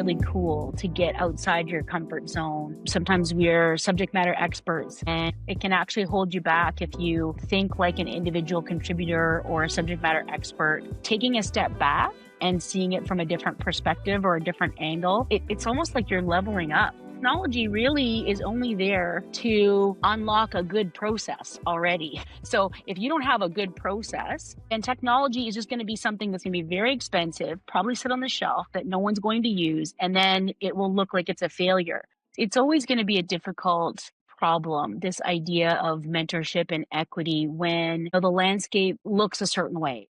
really cool to get outside your comfort zone. Sometimes we're subject matter experts, and it can actually hold you back if you think like an individual contributor or a subject matter expert. Taking a step back and seeing it from a different perspective or a different angle, it's almost like you're leveling up. Technology really is only there to unlock a good process already. So if you don't have a good process, then technology is just going to be something that's going to be very expensive, probably sit on the shelf that no one's going to use, and then it will look like it's a failure. It's always going to be a difficult problem, this idea of mentorship and equity, when the landscape looks a certain way.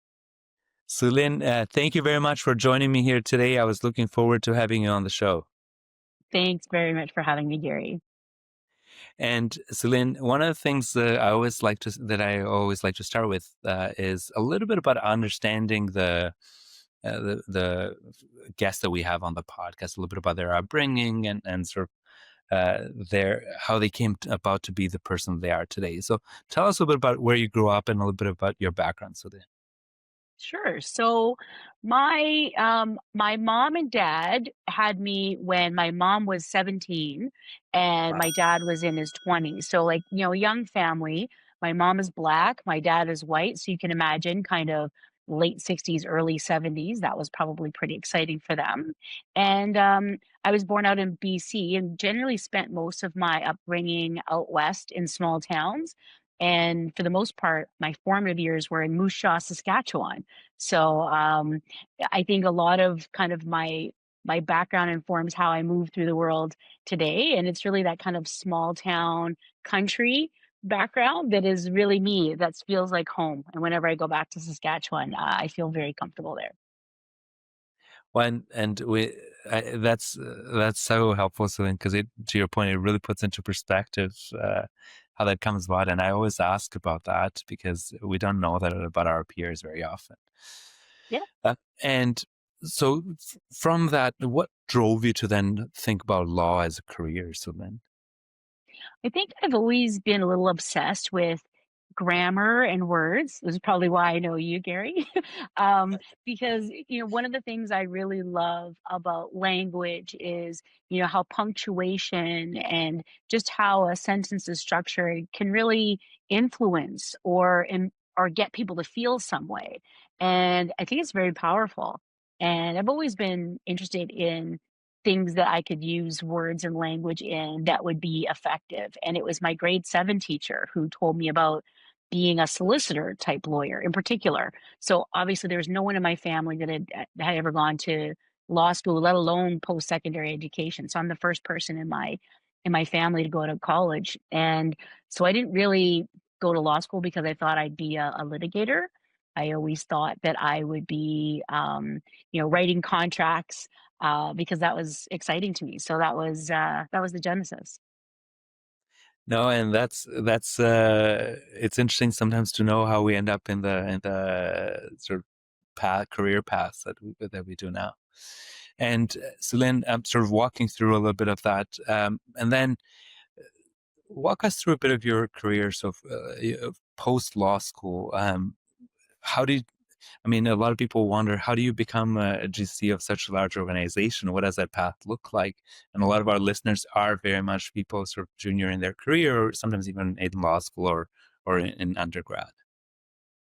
Sue-Lynn, thank you very much for joining me here today. I was looking forward to having you on the show. Thanks very much for having me, Gary. And Sue-Lynn, one of the things that I always like to start with is a little bit about understanding the guests that we have on the podcast, a little bit about their upbringing and sort of how they came about to be the person they are today. So tell us a little bit about where you grew up and a little bit about your background, Sue-Lynn. Sure. So my mom and dad had me when my mom was 17 and Wow. my dad was in his 20s. So like, young family. My mom is Black, my dad is white. So you can imagine kind of late 60s, early 70s. That was probably pretty exciting for them. And I was born out in BC and generally spent most of my upbringing out west in small towns. And for the most part, my formative years were in Moose Jaw, Saskatchewan. So I think a lot of kind of my background informs how I move through the world today, and it's really that kind of small town country background that is really me. That feels like home. And whenever I go back to Saskatchewan, I feel very comfortable there. That's so helpful, Celine, because to your point, it really puts into perspective how that comes about. And I always ask about that because we don't know that about our peers very often. Yeah. And so, from that, what drove you to then think about law as a career, Celine? I think I've always been a little obsessed with grammar and words. This is probably why I know you, Gary. Because, one of the things I really love about language is, how punctuation and just how a sentence is structured can really influence or get people to feel some way. And I think it's very powerful. And I've always been interested in things that I could use words and language in that would be effective. And it was my grade 7 teacher who told me about being a solicitor type lawyer in particular. So obviously there was no one in my family that had ever gone to law school, let alone post-secondary education. So I'm the first person in my family to go to college. And so I didn't really go to law school because I thought I'd be a litigator. I always thought that I would be, writing contracts because that was exciting to me. So that was the genesis. No, and that's it's interesting sometimes to know how we end up in the sort of career paths that we do now. And Celine, I'm sort of walking through a little bit of that, and then walk us through a bit of your career. So, post law school, how did I mean, a lot of people wonder, how do you become a GC of such a large organization? What does that path look like? And a lot of our listeners are very much people sort of junior in their career, or sometimes even in law school or in undergrad.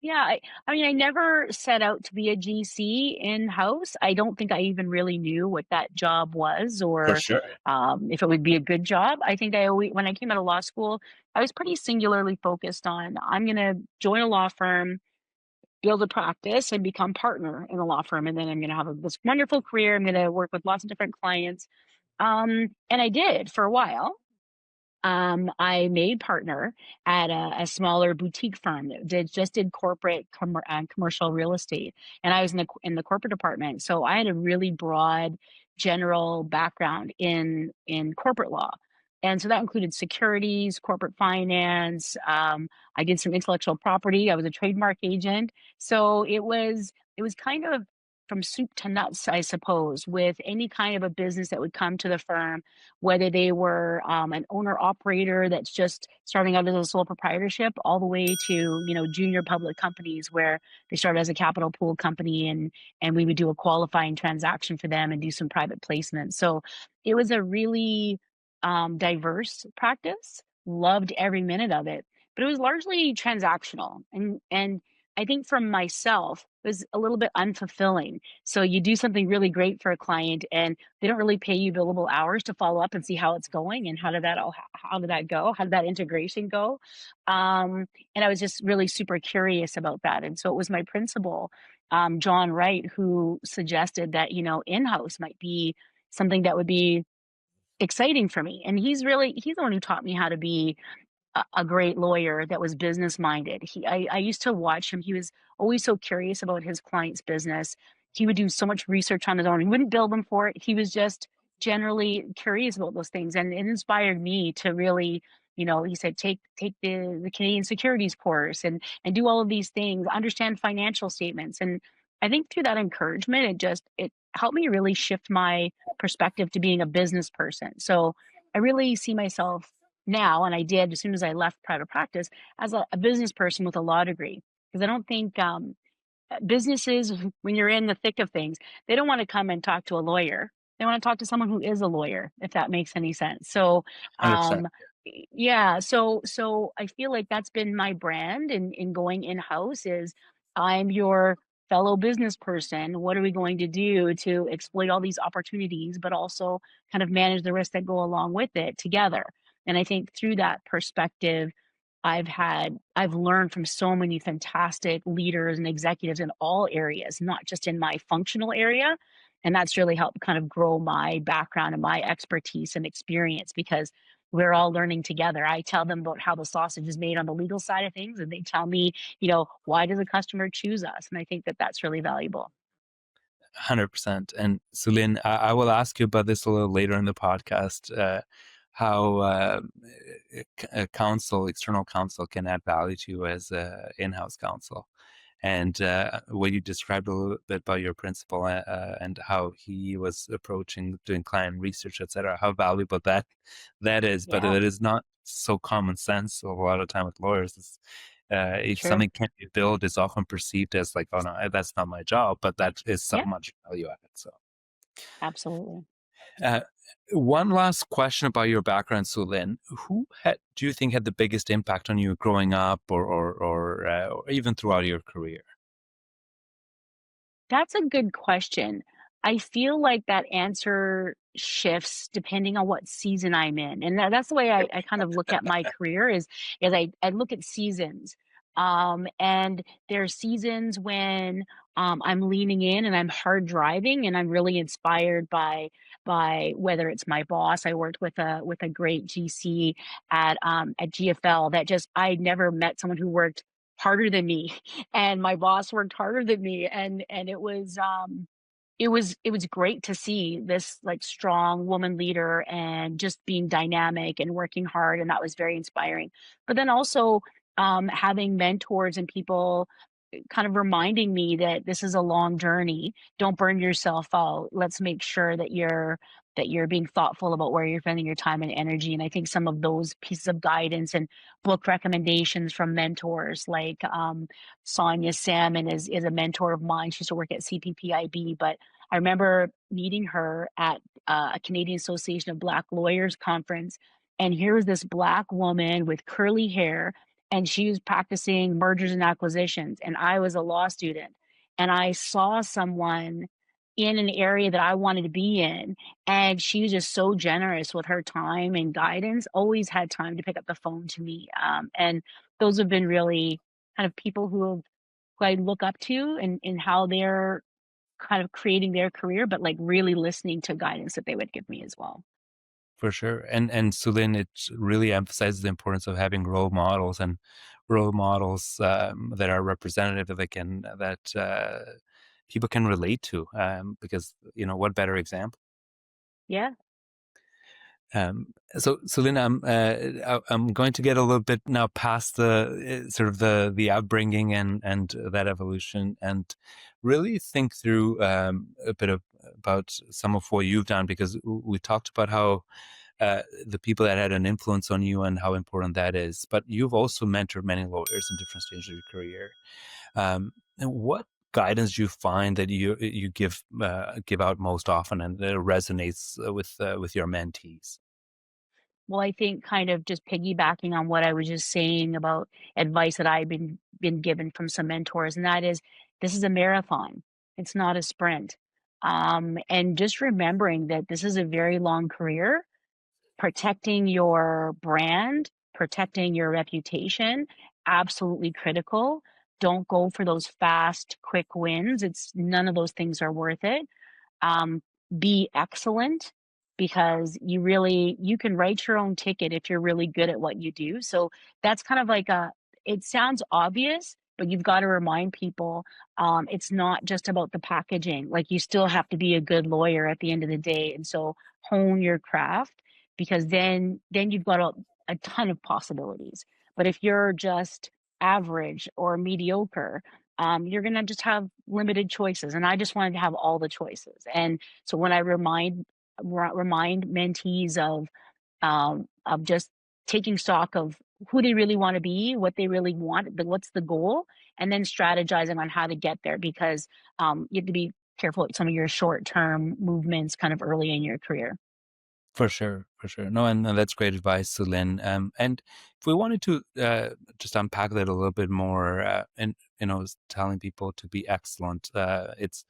Yeah, I mean, I never set out to be a GC in house. I don't think I even really knew what that job was For or sure. if it would be a good job. I think when I came out of law school, I was pretty singularly focused on I'm going to join a law firm, build a practice, and become partner in a law firm, and then I'm going to have this wonderful career. I'm going to work with lots of different clients, and I did for a while. I made partner at a smaller boutique firm that just did corporate commercial real estate, and I was in the corporate department. So I had a really broad, general background in corporate law, and so that included securities, corporate finance. I did some intellectual property. I was a trademark agent, so it was kind of from soup to nuts, I suppose, with any kind of a business that would come to the firm, whether they were an owner operator that's just starting out as a sole proprietorship, all the way to junior public companies where they start as a capital pool company, and we would do a qualifying transaction for them and do some private placements. So it was a really diverse practice. Loved every minute of it, but it was largely transactional, and I think for myself, it was a little bit unfulfilling. So you do something really great for a client, and they don't really pay you billable hours to follow up and see how it's going and how did that go? How did that integration go? And I was just really super curious about that. And so it was my principal, John Wright, who suggested that in-house might be something that would be exciting for me. And he's the one who taught me how to be a great lawyer that was business minded. I used to watch him. He was always so curious about his client's business. He would do so much research on his own. He wouldn't bill them for it. He was just generally curious about those things, and it inspired me to really, he said, take the Canadian securities course and do all of these things, understand financial statements. And I think through that encouragement, it helped me really shift my perspective to being a business person. So I really see myself now, and I did as soon as I left private practice, as a business person with a law degree. Because I don't think businesses, when you're in the thick of things, they don't want to come and talk to a lawyer. They want to talk to someone who is a lawyer, if that makes any sense. So, 100%. yeah, so I feel like that's been my brand in going in house is I'm your fellow business person. What are we going to do to exploit all these opportunities, but also kind of manage the risks that go along with it together? And I think through that perspective, I've learned from so many fantastic leaders and executives in all areas, not just in my functional area. And that's really helped kind of grow my background and my expertise and experience because we're all learning together. I tell them about how the sausage is made on the legal side of things, and they tell me, why does a customer choose us? And I think that that's really valuable. 100%. And Sue-Lynn, I will ask you about this a little later in the podcast, how external counsel can add value to you as in-house counsel. And what you described a little bit about your principal and how he was approaching doing client research, etc. How valuable that is, but Yeah, it is not so common sense. So a lot of time with lawyers, if true. something can't be billed, it's often perceived as like, oh no, that's not my job, but that is so Yeah, much value added. So. absolutely. Uh, one last question about your background, Sue-Lynn. Do you think had the biggest impact on you growing up, or even throughout your career? That's a good question. I feel like that answer shifts depending on what season I'm in. And that's the way I kind of look at my career is I look at seasons. And there are seasons when I'm leaning in and I'm hard driving and I'm really inspired by whether it's my boss. I worked with a great GC at GFL that just I never met someone who worked harder than me and my boss worked harder than me, and it was great to see this like strong woman leader and just being dynamic and working hard, and that was very inspiring. But then also having mentors and people kind of reminding me that this is a long journey. Don't burn yourself out. Let's make sure that you're being thoughtful about where you're spending your time and energy. And I think some of those pieces of guidance and book recommendations from mentors like Sonia Salmon is a mentor of mine. She used to work at CPPIB, but I remember meeting her at a Canadian Association of Black Lawyers conference. And here was this Black woman with curly hair, and she was practicing mergers and acquisitions. And I was a law student, and I saw someone in an area that I wanted to be in. And she was just so generous with her time and guidance, always had time to pick up the phone to me. And those have been really kind of people who I look up to and how they're kind of creating their career, but like really listening to guidance that they would give me as well. For sure. And Sue-Lynn, it really emphasizes the importance of having role models and role models that are representative that people can relate to. Because what better example? Yeah. So Lynn, I'm going to get a little bit now past the sort of the upbringing and that evolution, and really think through a bit about some of what you've done, because we talked about how the people that had an influence on you and how important that is. But you've also mentored many lawyers in different stages of your career. And what guidance do you find that you give out most often and that resonates with your mentees? Well, I think kind of just piggybacking on what I was just saying about advice that I've been given from some mentors, and that is this is a marathon. It's not a sprint. And just remembering that this is a very long career, protecting your brand, protecting your reputation, absolutely critical. Don't go for those fast, quick wins. It's none of those things are worth it. um, be excellent, because you can write your own ticket if you're really good at what you do. So that's kind of like a it sounds obvious, but you've got to remind people, it's not just about the packaging. Like, you still have to be a good lawyer at the end of the day, and so hone your craft, because then you've got a ton of possibilities. But if you're just average or mediocre, you're going to just have limited choices. And I just wanted to have all the choices. And so when I remind mentees of just taking stock of who they really want to be, what they really want, what's the goal, and then strategizing on how to get there, because you have to be careful with some of your short term movements kind of early in your career. For sure, for sure. No, and that's great advice, Sue-Lynn. And if we wanted to just unpack that a little bit more, and telling people to be excellent, it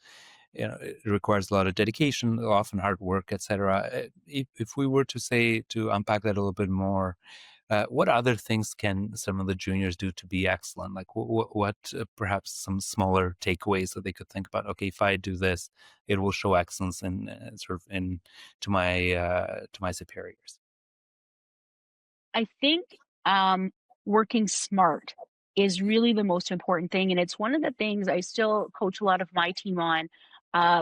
requires a lot of dedication, often hard work, etc. If we were to say to unpack that a little bit more, what other things can some of the juniors do to be excellent? Like what perhaps some smaller takeaways that they could think about? Okay, if I do this, it will show excellence in sort of in to my superiors. I think, working smart is really the most important thing, and it's one of the things I still coach a lot of my team on.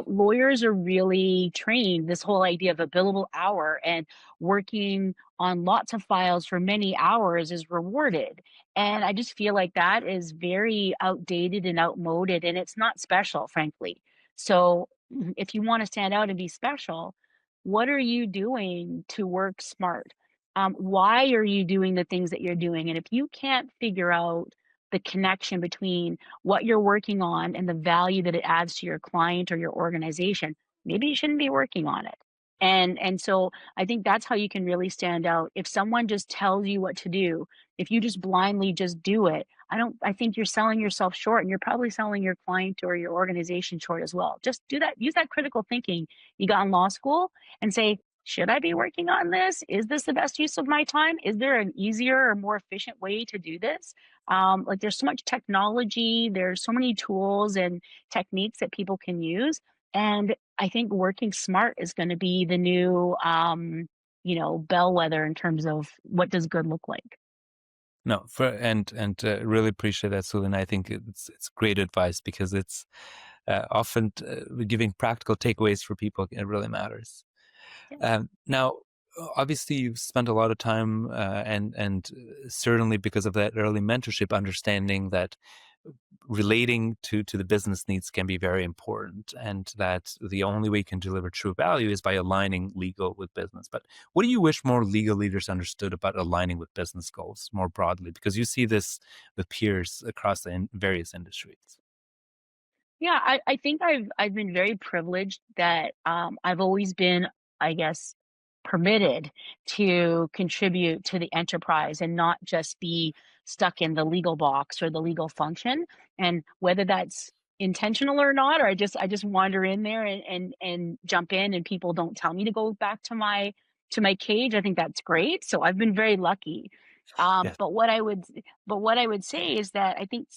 Lawyers are really trained this whole idea of a billable hour, and working on lots of files for many hours is rewarded. And I just feel like that is very outdated and outmoded, and it's not special, frankly. So, if you want to stand out and be special, what are you doing to work smart? Why are you doing the things that you're doing? And if you can't figure out the connection between what you're working on and the value that it adds to your client or your organization, maybe you shouldn't be working on it. And so I think that's how you can really stand out. If someone just tells you what to do, if you just blindly just do it, I think you're selling yourself short, and you're probably selling your client or your organization short as well. Just do that. Use that critical thinking you got in law school and say, should I be working on this? Is this the best use of my time? Is there an easier or more efficient way to do this? Like, there's so much technology, there's so many tools and techniques that people can use. And I think working smart is going to be the new, bellwether in terms of what does good look like. No, for and really appreciate that, Sue. And I think it's great advice, because it's often giving practical takeaways for people. It really matters. Yeah. Now, obviously, you've spent a lot of time, and certainly because of that early mentorship, understanding that relating to the business needs can be very important, and that the only way you can deliver true value is by aligning legal with business. But what do you wish more legal leaders understood about aligning with business goals more broadly? Because you see this with peers across the various industries. Yeah, I think I've been very privileged that I've always been, I guess, permitted to contribute to the enterprise and not just be stuck in the legal box or the legal function. And whether that's intentional or not, or I just wander in there and jump in, and people don't tell me to go back to my cage. I think that's great. So I've been very lucky. Yes. But what I would say is that I think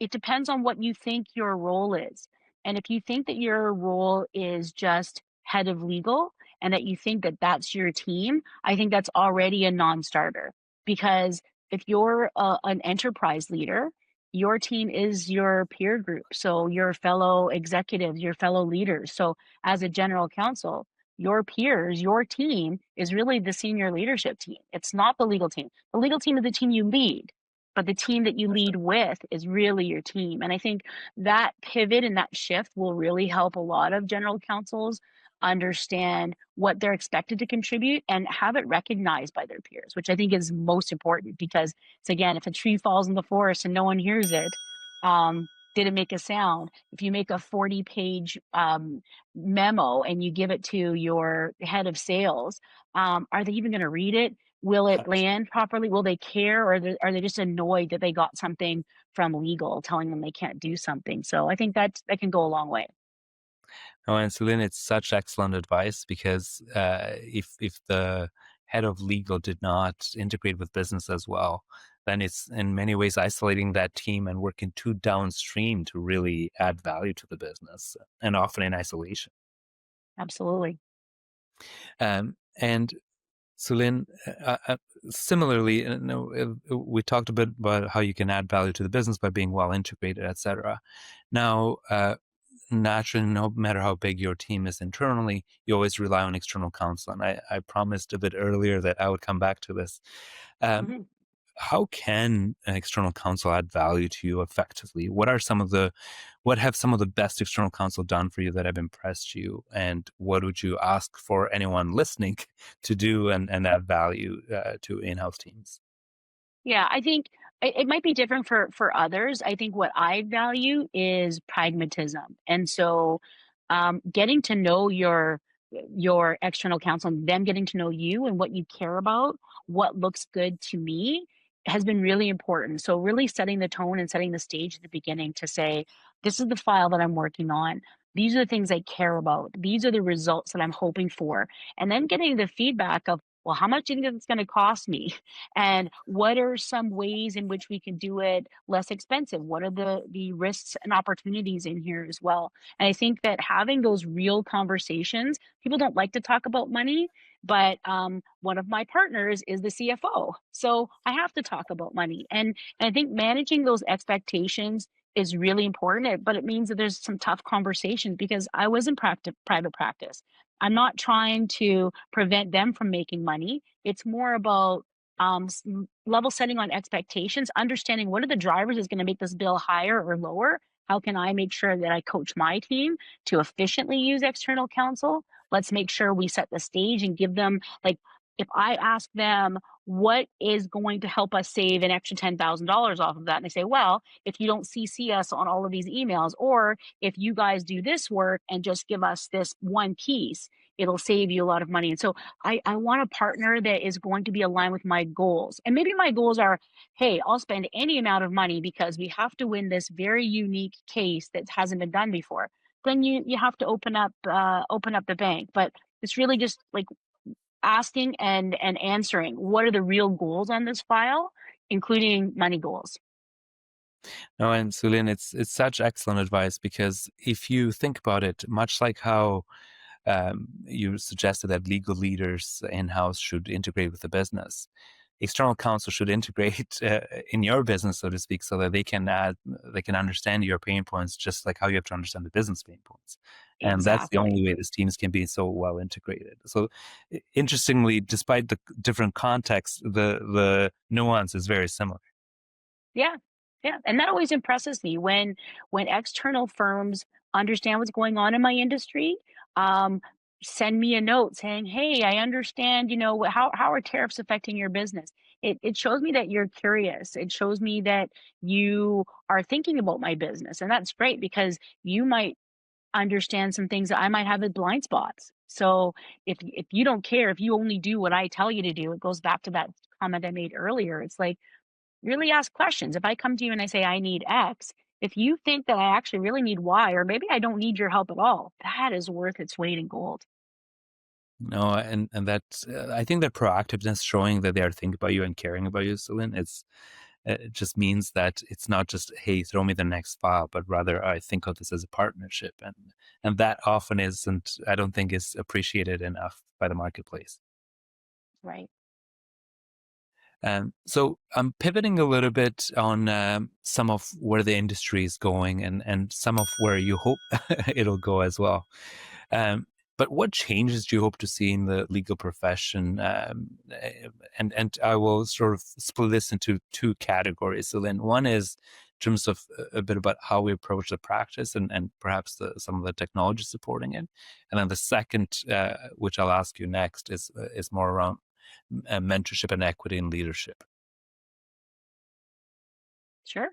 it depends on what you think your role is. And if you think that your role is just head of legal, and that you think that that's your team, I think that's already a non-starter. Because if you're an enterprise leader, your team is your peer group. So your fellow executives, your fellow leaders. So as a general counsel, your peers, your team is really the senior leadership team. It's not the legal team. The legal team is the team you lead. but the team that you lead with is really your team. And I think that pivot and that shift will really help a lot of general counsels understand what they're expected to contribute and have it recognized by their peers, which I think is most important because it's again, if a tree falls in the forest and no one hears it, did it make a sound? If you make a 40-page memo and you give it to your head of sales, are they even going to read it? Will it land properly? Will they care, or are they just annoyed that they got something from legal telling them they can't do something? So I think that can go a long way. Oh, and Sue-Lynn, it's such excellent advice because if the head of legal did not integrate with business as well, then it's in many ways isolating that team and working too downstream to really add value to the business, and often in isolation. Absolutely. And Sue-Lynn, similarly, we talked a bit about how you can add value to the business by being well integrated, etc. Now, naturally, no matter how big your team is internally, you always rely on external counsel. And I promised a bit earlier that I would come back to this. Um, Mhm. how can an external counsel add value to you effectively? What have some of the best external counsel done for you that have impressed you? And what would you ask for anyone listening to do and add value to in-house teams? Yeah, I think it might be different for others. I think what I value is pragmatism, and so getting to know your external counsel and them getting to know you and what you care about, what looks good to me, has been really important. So really setting the tone and setting the stage at the beginning to say, this is the file that I'm working on. These are the things I care about. These are the results that I'm hoping for. And then getting the feedback of, well, how much do you think it's going to cost me? And what are some ways in which we can do it less expensive? What are the risks and opportunities in here as well? And I think that having those real conversations, people don't like to talk about money, but one of my partners is the CFO, so I have to talk about money. And I think managing those expectations is really important. But it means that there's some tough conversations because I was in private practice. I'm not trying to prevent them from making money. It's more about level setting on expectations, understanding what are the drivers is going to make this bill higher or lower. How can I make sure that I coach my team to efficiently use external counsel? Let's make sure we set the stage and give them, like, if I ask them what is going to help us save an extra $10,000 off of that, and they say, well, if you don't CC us on all of these emails, or if you guys do this work and just give us this one piece, it'll save you a lot of money. And so I want a partner that is going to be aligned with my goals. And maybe my goals are, hey, I'll spend any amount of money because we have to win this very unique case that hasn't been done before. Then you have to open up the bank. But it's really just like asking and answering what are the real goals on this file, including money goals. No, and Sue-Lynn, it's such excellent advice because if you think about it, much like how you suggested that legal leaders in-house should integrate with the business, external counsel should integrate in your business, so to speak, so that they can understand your pain points, just like how you have to understand the business pain points. And that's the Exactly. only way these teams can be so well integrated. So, interestingly, despite the different contexts, the nuance is very similar. Yeah, yeah, and that always impresses me when external firms understand what's going on in my industry, um, send me a note saying, "Hey, I understand, how are tariffs affecting your business?" It shows me that you're curious. It shows me that you are thinking about my business, and that's great because you might understand some things that I might have as blind spots. So if you don't care, if you only do what I tell you to do, it goes back to that comment I made earlier. It's like really ask questions. If I come to you and I say, I need X, if you think that I actually really need Y, or maybe I don't need your help at all, that is worth its weight in gold. No, and that's I think that proactiveness, showing that they are thinking about you and caring about you, Celine, it just means that it's not just, hey, throw me the next file, but rather I think of this as a partnership, and that often isn't, I don't think, is appreciated enough by the marketplace. Right. So I'm pivoting a little bit on some of where the industry is going and some of where you hope it'll go as well. Um, But what changes do you hope to see in the legal profession? And I will sort of split this into two categories. So then one is in terms of a bit about how we approach the practice and perhaps some of the technology supporting it. And then the second, which I'll ask you next, is more around mentorship and equity in leadership. Sure.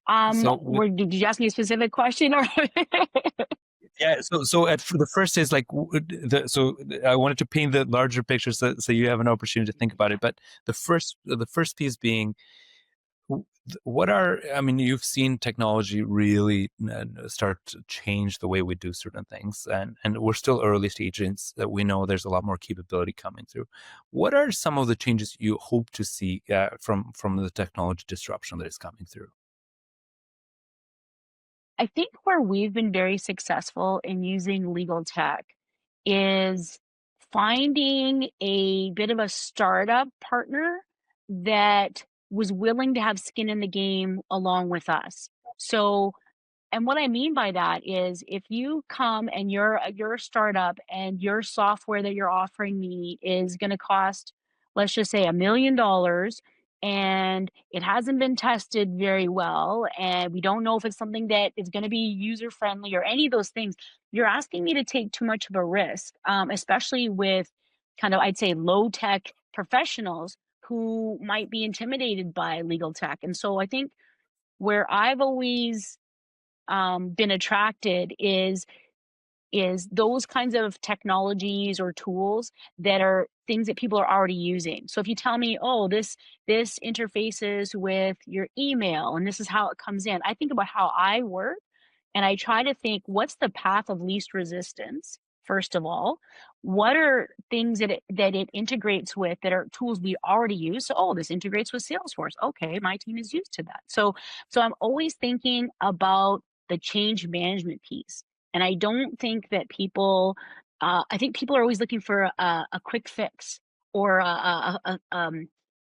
So with, Did you ask me a specific question or? yeah, so for the first is like so I wanted to paint the larger picture so you have an opportunity to think about it. But the first piece being, what are, I mean, you've seen technology really start to change the way we do certain things, and we're still early stages that we know there's a lot more capability coming through. What are some of the changes you hope to see from the technology disruption that is coming through? I think where we've been very successful in using legal tech is finding a bit of a startup partner that was willing to have skin in the game along with us. So and what I mean by that is if you come and you're a startup and your software that you're offering me is gonna cost, let's just say $1,000,000 and it hasn't been tested very well, and we don't know if it's something that is gonna be user friendly or any of those things, you're asking me to take too much of a risk, especially with kind of, I'd say, low tech professionals who might be intimidated by legal tech. And so I think where I've always been attracted is those kinds of technologies or tools that are things that people are already using. So if you tell me, oh, this interfaces with your email and this is how it comes in, I think about how I work and I try to think what's the path of least resistance, first of all. What are things that it integrates with that are tools we already use? So, oh, this integrates with Salesforce. Okay, my team is used to that. So I'm always thinking about the change management piece. And I don't think that people, I think people are always looking for a quick fix or a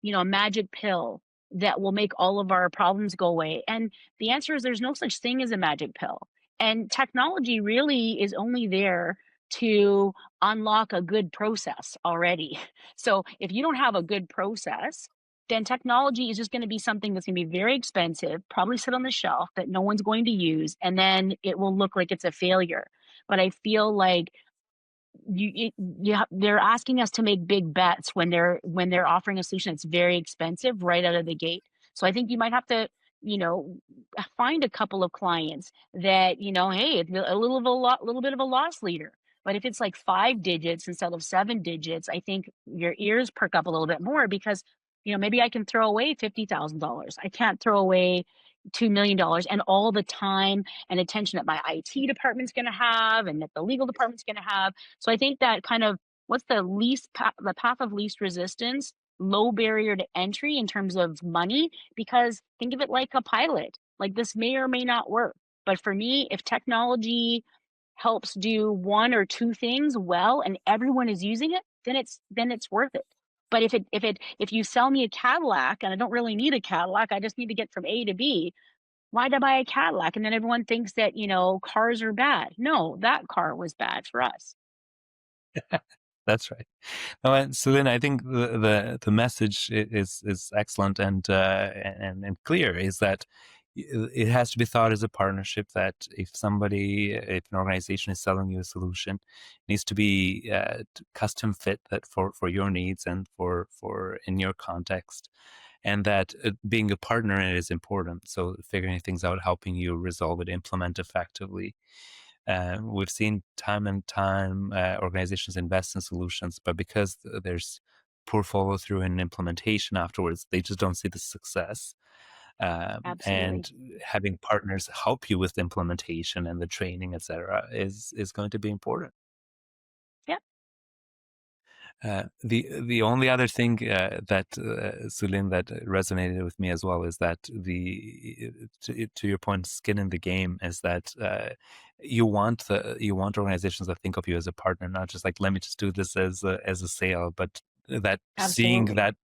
magic pill that will make all of our problems go away. And the answer is there's no such thing as a magic pill. And technology really is only there to unlock a good process already. So if you don't have a good process, then technology is just going to be something that's going to be very expensive, probably sit on the shelf that no one's going to use, and then it will look like it's a failure. But I feel like they're asking us to make big bets when they're offering a solution that's very expensive right out of the gate. So I think you might have to, you know, find a couple of clients that, hey, it's little bit of a loss leader. But if it's like 5 digits instead of 7 digits, I think your ears perk up a little bit more because, maybe I can throw away $50,000. I can't throw away $2 million and all the time and attention that my IT department's going to have and that the legal department's going to have. So I think that kind of what's the path of least resistance, low barrier to entry in terms of money, because think of it like a pilot. Like this may or may not work. But for me, if technology helps do one or two things well and everyone is using it, then it's worth it. But if you sell me a Cadillac and I don't really need a Cadillac, I just need to get from A to B, why'd I buy a Cadillac? And then everyone thinks that, cars are bad. No, that car was bad for us. That's right. No, and so then I think the message is excellent and clear is that it has to be thought as a partnership. That if an organization is selling you a solution, it needs to be custom fit that for your needs and for in your context, and that being a partner in it is important. So figuring things out, helping you resolve it, implement effectively. We've seen time and time organizations invest in solutions, but because there's poor follow through and implementation afterwards, they just don't see the success. Absolutely. And having partners help you with the implementation and the training, etc., is going to be important. Yep. The only other thing that Sue-Lynn, that resonated with me as well is that to your point, skin in the game is that you want organizations that think of you as a partner, not just like let me just do this as a sale, but that seeing Absolutely. that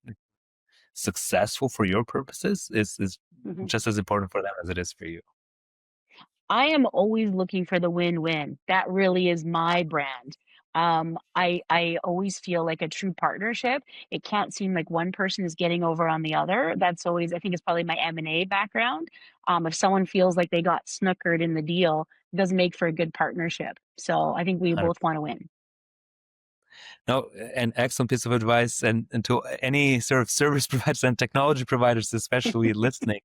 successful for your purposes is Mhm. just as important for them as it is for you. I am always looking for the win-win. That really is my brand. I always feel like a true partnership. It can't seem like one person is getting over on the other. That's always, I think it's probably my M&A background. If someone feels like they got snookered in the deal, it doesn't make for a good partnership. So I think we both want to win. No, an excellent piece of advice, and to any sort of service providers and technology providers, especially listening,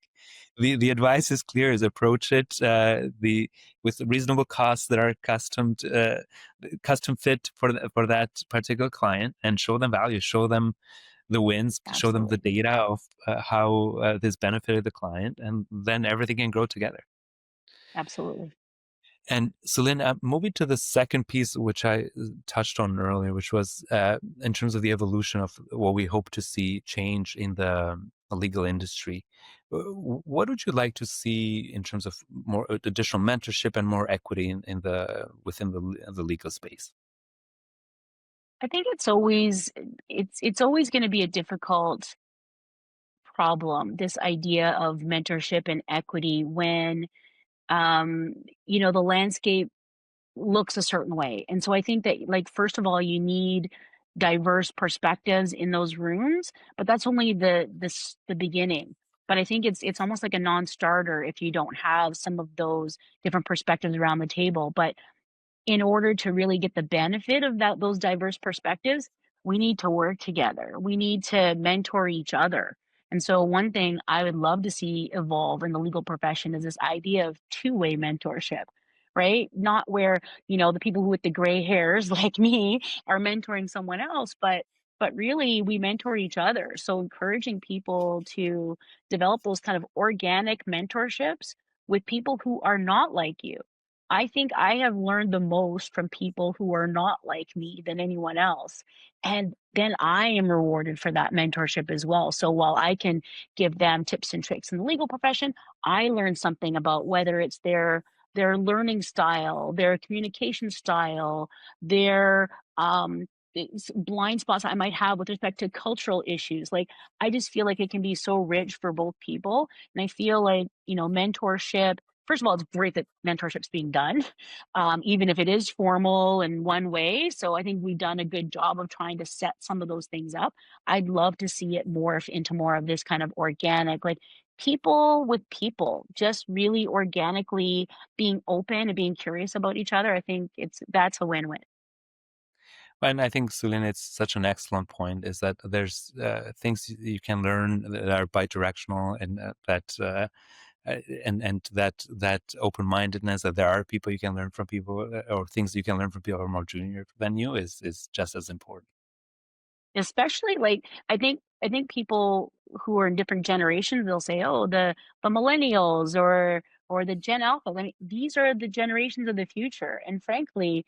the advice is clear: is approach it the with reasonable costs that are custom fit for that particular client, and show them value, show them the wins, show them the Absolutely. data of how this benefited the client, and then everything can grow together. Absolutely. And Sue-Lynn, moving to the second piece, which I touched on earlier, which was in terms of the evolution of what we hope to see change in the legal industry. What would you like to see in terms of more additional mentorship and more equity in the within the legal space? I think it's always going to be a difficult problem, this idea of mentorship and equity when um, the landscape looks a certain way. And so I think that, like, first of all, you need diverse perspectives in those rooms, but that's only the beginning. But I think it's almost like a non-starter if you don't have some of those different perspectives around the table. But in order to really get the benefit of those diverse perspectives, we need to work together. We need to mentor each other. And so one thing I would love to see evolve in the legal profession is this idea of two-way mentorship, right? Not where, the people who with the gray hairs like me are mentoring someone else, but really we mentor each other. So encouraging people to develop those kind of organic mentorships with people who are not like you. I think I have learned the most from people who are not like me than anyone else. And then I am rewarded for that mentorship as well. So while I can give them tips and tricks in the legal profession, I learn something about whether it's their learning style, their communication style, their blind spots I might have with respect to cultural issues. Like, I just feel like it can be so rich for both people. And I feel like, mentorship, first of all, it's great that mentorship's being done, even if it is formal in one way. So I think we've done a good job of trying to set some of those things up. I'd love to see it morph into more of this kind of organic, like people with people, just really organically being open and being curious about each other. I think that's a win-win. And I think, Sulin, it's such an excellent point, is that there's things you can learn that are bidirectional, and that open-mindedness, that there are people you can learn from, people or things you can learn from people who are more junior than you, is just as important. Especially, like, I think people who are in different generations, they'll say, "Oh, the millennials or the Gen Alpha." I mean, these are the generations of the future, and frankly,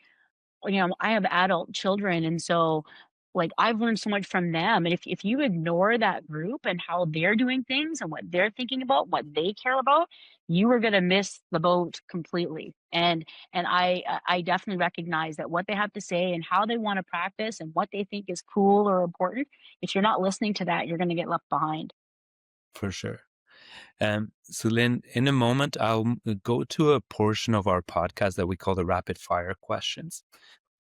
I have adult children, and so, like, I've learned so much from them, and if you ignore that group and how they're doing things and what they're thinking about, what they care about, you are gonna miss the boat completely. And I definitely recognize that what they have to say and how they wanna practice and what they think is cool or important, if you're not listening to that, you're gonna get left behind. For sure. So Lynn, in a moment, I'll go to a portion of our podcast that we call the rapid fire questions.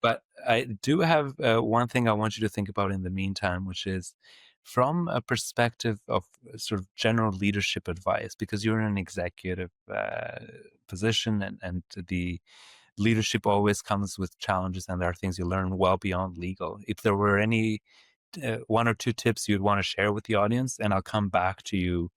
But I do have one thing I want you to think about in the meantime, which is from a perspective of sort of general leadership advice, because you're in an executive position, and the leadership always comes with challenges, and there are things you learn well beyond legal. If there were any one or two tips you'd want to share with the audience, and I'll come back to you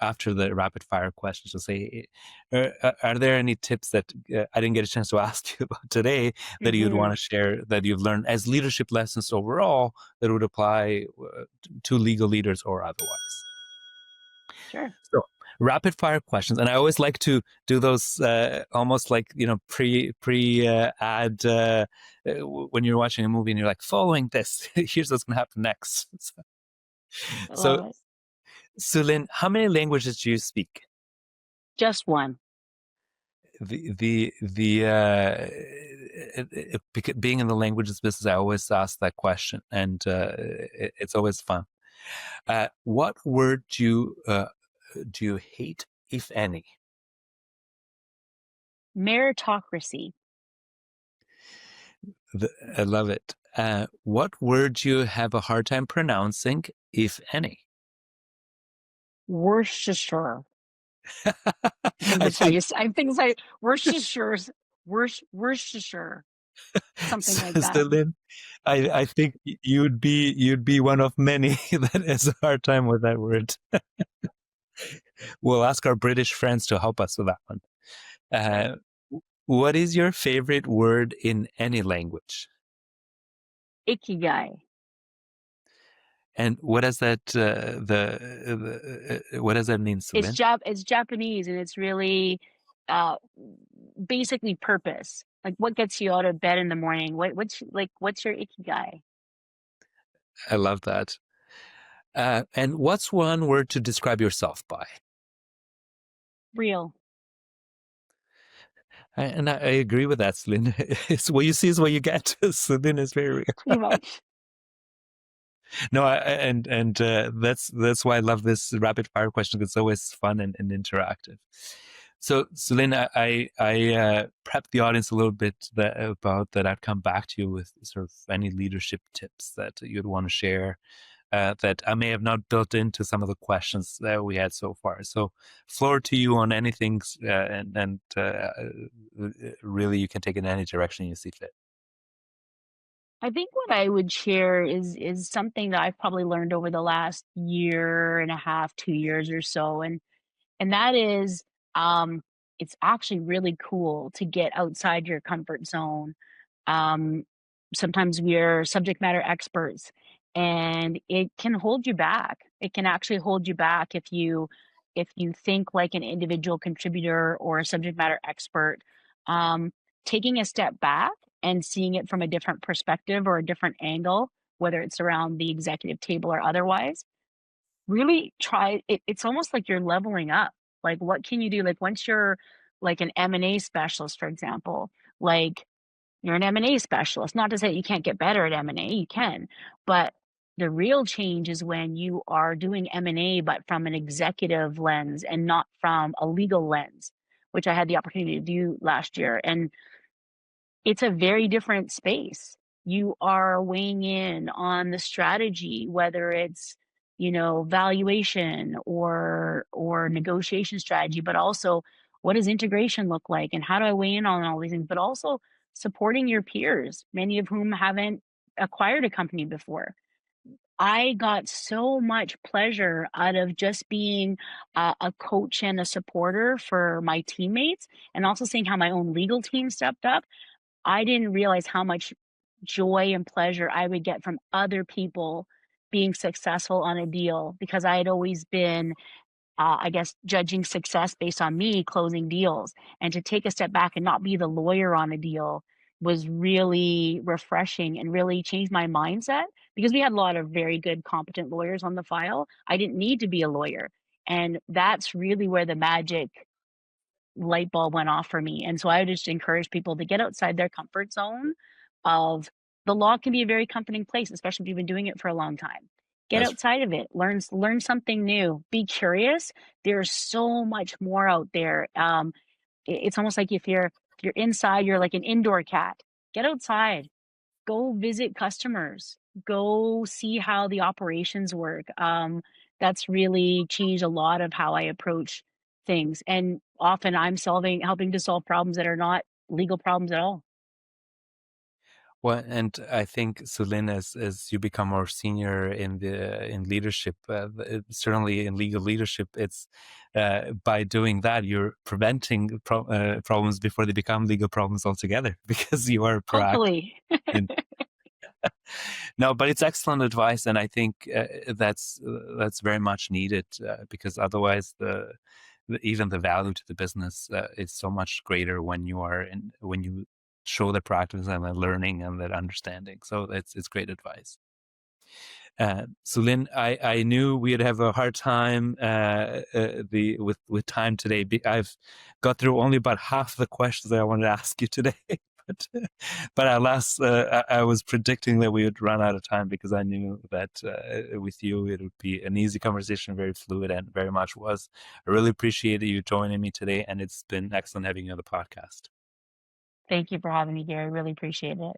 after the rapid fire questions to say, are there any tips that I didn't get a chance to ask you about today that you'd want Mhm. to share, that you've learned as leadership lessons overall, that would apply to legal leaders or otherwise? Sure. So rapid fire questions, and I always like to do those almost like, pre ad when you're watching a movie and you're like, following this, here's what's going to happen next. I So, love it. Sulin, how many languages do you speak? Just one. Being in the languages business, I always ask that question, and it's always fun. What word do you hate, if any? Meritocracy. I love it. What word do you have a hard time pronouncing, if any? Worcestershire. I think I that's how think, you say. I think it's like Worcestershire, Worcestershire, something like that. Sue-Lynn, I think you'd be one of many that has a hard time with that word. We'll ask our British friends to help us with that one. Uh, what is your favorite word in any language? Ikigai. And what does that what does that mean, Sue-Lynn? It's Japanese, and it's really uh basically purpose. Like, what gets you out of bed in the morning? What's your ikigai? I love that. And what's one word to describe yourself by? Real. I agree with that, Sue-Lynn. It's what you see is what you get. Sue-Lynn is very real. Pretty much. No, and that's why I love this rapid fire question. It's always fun and interactive. So, Sue-Lynn, I prepped the audience a little bit about that. I'd come back to you with sort of any leadership tips that you'd want to share that I may have not built into some of the questions that we had so far. So, floor to you on anything, and really you can take it in any direction you see fit. I think what I would share is something that I've probably learned over the last year and a half, 2 years or so, and that is, um, it's actually really cool to get outside your comfort zone. Um, Sometimes we're subject matter experts, and it can hold you back. It can actually hold you back if you think like an individual contributor or a subject matter expert. Um, Taking a step back and seeing it from a different perspective or a different angle, whether it's around the executive table or otherwise, really try it. It's almost like you're leveling up. Like, what can you do? Like, once you're like an M&A specialist, for example, like, you're an M&A specialist. Not to say that you can't get better at M&A, you can. But the real change is when you are doing M&A, but from an executive lens and not from a legal lens, which I had the opportunity to do last year. And it's a very different space. You are weighing in on the strategy, whether it's, valuation or negotiation strategy, but also what does integration look like and how do I weigh in on all these things, but also supporting your peers, many of whom haven't acquired a company before. I got so much pleasure out of just being a coach and a supporter for my teammates, and also seeing how my own legal team stepped up. I didn't realize how much joy and pleasure I would get from other people being successful on a deal, because I had always been, I guess, judging success based on me closing deals. And to take a step back and not be the lawyer on a deal was really refreshing and really changed my mindset, because we had a lot of very good, competent lawyers on the file. I didn't need to be a lawyer. And that's really where the magic light bulb went off for me. And so I would just encourage people to get outside their comfort zone of the law can be a very comforting place, especially if you've been doing it for a long time. Get That's outside of it, learn something new, be curious. There's so much more out there. It's almost like if you're inside, you're like an indoor cat. Get outside, go visit customers, go see how the operations work. That's really changed a lot of how I approach things. And often I'm helping to solve problems that are not legal problems at all. well, and I think, Sue-Lynn, as you become more senior in leadership, certainly in legal leadership, it's by doing that you're preventing problems before they become legal problems altogether because you are proactive. Hopefully. In, no, but it's excellent advice, and I think that's very much needed because otherwise even the value to the business is so much greater when when you show the practice and the learning and that understanding. So it's great advice. So Lynn, I knew we'd have a hard time with time today. I've got through only about half the questions that I wanted to ask you today. but but alas, I was predicting that we would run out of time because I knew that with you it would be an easy conversation, very fluid, and very much was. I really appreciate you joining me today, and it's been excellent having you on the podcast. Thank you for having me, Gary. Really appreciate it.